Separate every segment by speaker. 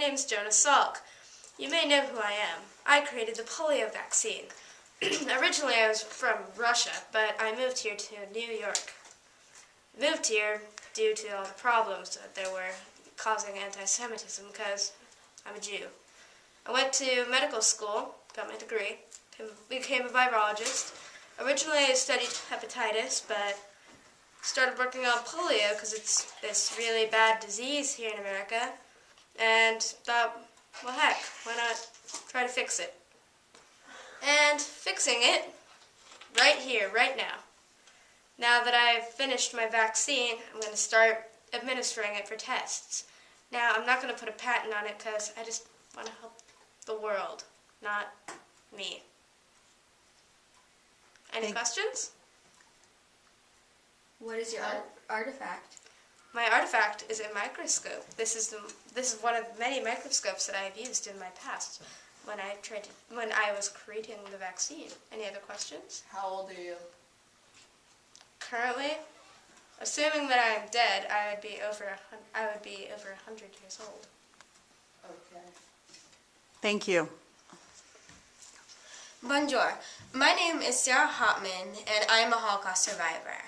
Speaker 1: name's Jonas Salk. You may know who I am. I created the polio vaccine. Originally I was from Russia, but I moved here to New York. Moved here due to all the problems that there were causing anti-Semitism because I'm a Jew. I went to medical school, got my degree, became a virologist. Originally I studied hepatitis, but started working on polio because it's this really bad disease here in America, and thought, well heck, why not try to fix it? And fixing it right here, right now. Now that I've finished my vaccine, I'm going to start administering it for tests. Now, I'm not going to put a patent on it because I just want to help the world, not me. Any questions?
Speaker 2: What is your artifact?
Speaker 1: My artifact is a microscope. This is one of many microscopes that I have used in my past when I was creating the vaccine. Any other questions?
Speaker 3: How old are you?
Speaker 1: Currently, assuming that I am dead, I would be over 100 years old.
Speaker 3: Okay.
Speaker 4: Thank you.
Speaker 2: Bonjour. My name is Sarah Hotman, and I am a Holocaust survivor.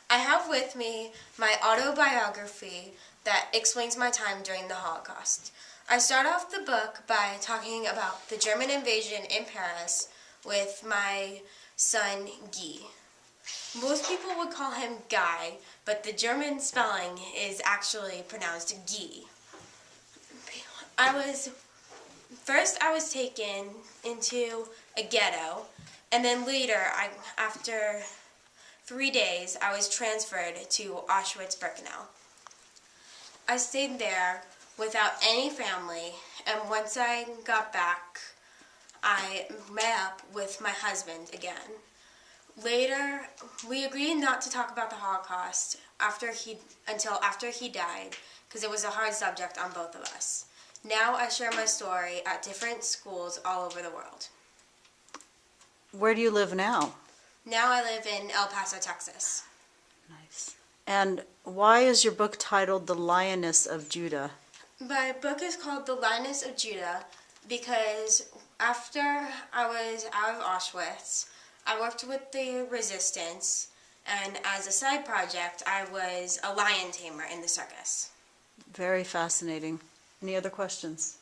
Speaker 2: I have with me my autobiography that explains my time during the Holocaust. I start off the book by talking about the German invasion in Paris with my son, Guy. Most people would call him Guy, but the German spelling is actually pronounced Guy. First I was taken into a ghetto, and then later, after 3 days, I was transferred to Auschwitz-Birkenau. I stayed there without any family, and once I got back, I met up with my husband again. Later, we agreed not to talk about the Holocaust until after he died, because it was a hard subject on both of us. Now I share my story at different schools all over the world.
Speaker 4: Where do you live now?
Speaker 2: Now I live in El Paso, Texas.
Speaker 4: Nice. And why is your book titled The Lioness of Judah?
Speaker 2: My book is called The Lioness of Judah because after I was out of Auschwitz, I worked with the resistance, and as a side project, I was a lion tamer in the circus.
Speaker 4: Very fascinating. Any other questions?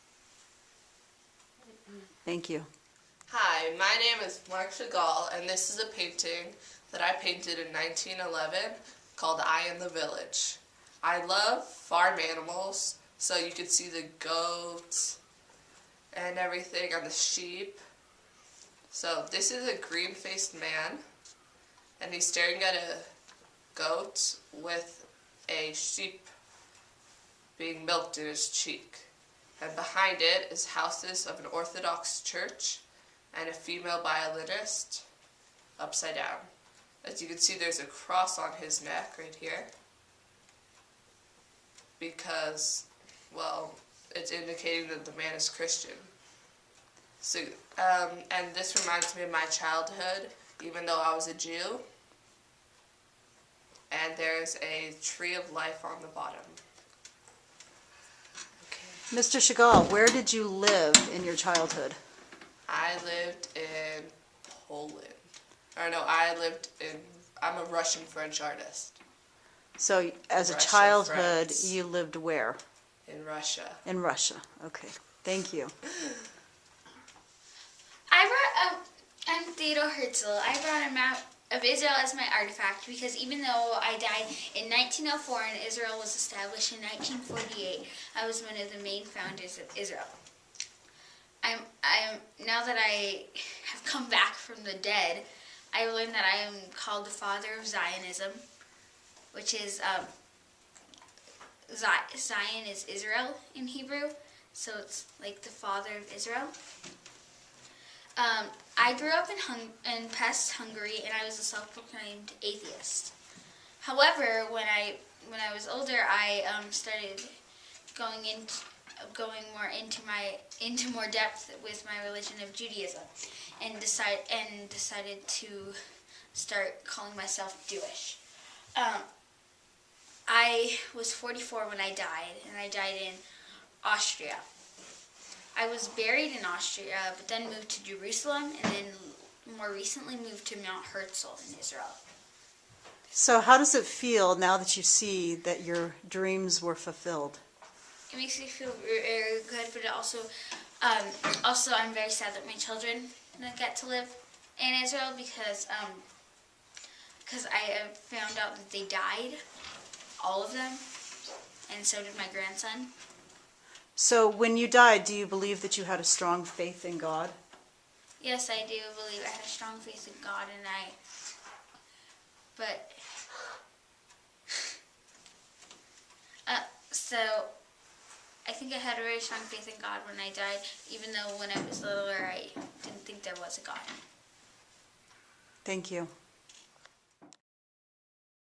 Speaker 4: Thank you.
Speaker 3: Hi, my name is Mark Chagall, and this is a painting that I painted in 1911 called I Am the Village. I love farm animals, so you can see the goats and everything and the sheep. So this is a green-faced man, and he's staring at a goat with a sheep being milked in his cheek. And behind it is houses of an Orthodox church and a female violinist upside down. As you can see, there's a cross on his neck right here because, well, it's indicating that the man is Christian. So, and this reminds me of my childhood, even though I was a Jew. And there's a tree of life on the bottom. Okay.
Speaker 4: Mr. Chagall, where did you live in your childhood?
Speaker 3: I lived in Poland. I'm a Russian French artist.
Speaker 4: So as a
Speaker 3: Russia,
Speaker 4: childhood,
Speaker 3: France.
Speaker 4: you lived where?
Speaker 3: In Russia.
Speaker 4: In Russia. Okay. Thank you.
Speaker 5: I'm Theodore Herzl. I brought a map of Israel as my artifact because even though I died in 1904 and Israel was established in 1948, I was one of the main founders of Israel. Now that I have come back from the dead, I learned that I am called the father of Zionism, which is, Zion is Israel in Hebrew, so it's like the father of Israel. I grew up in Pest, Hungary, and I was a self-proclaimed atheist. However, when I was older, I started going more into more depth with my religion of Judaism, and decided to start calling myself Jewish. I was 44 when I died, and I died in Austria. I was buried in Austria, but then moved to Jerusalem, and then more recently moved to Mount Herzl in Israel.
Speaker 4: So how does it feel now that you see that your dreams were fulfilled?
Speaker 5: It makes me feel very good, but it also I'm very sad that my children didn't get to live in Israel because I found out that they died, all of them, and so did my grandson.
Speaker 4: So when you died, do you believe that you had a strong faith in God?
Speaker 5: Yes, I do believe I had a strong faith in God, so I think I had a very strong faith in God when I died, even though when I was littler I didn't think there was a God.
Speaker 4: Thank you.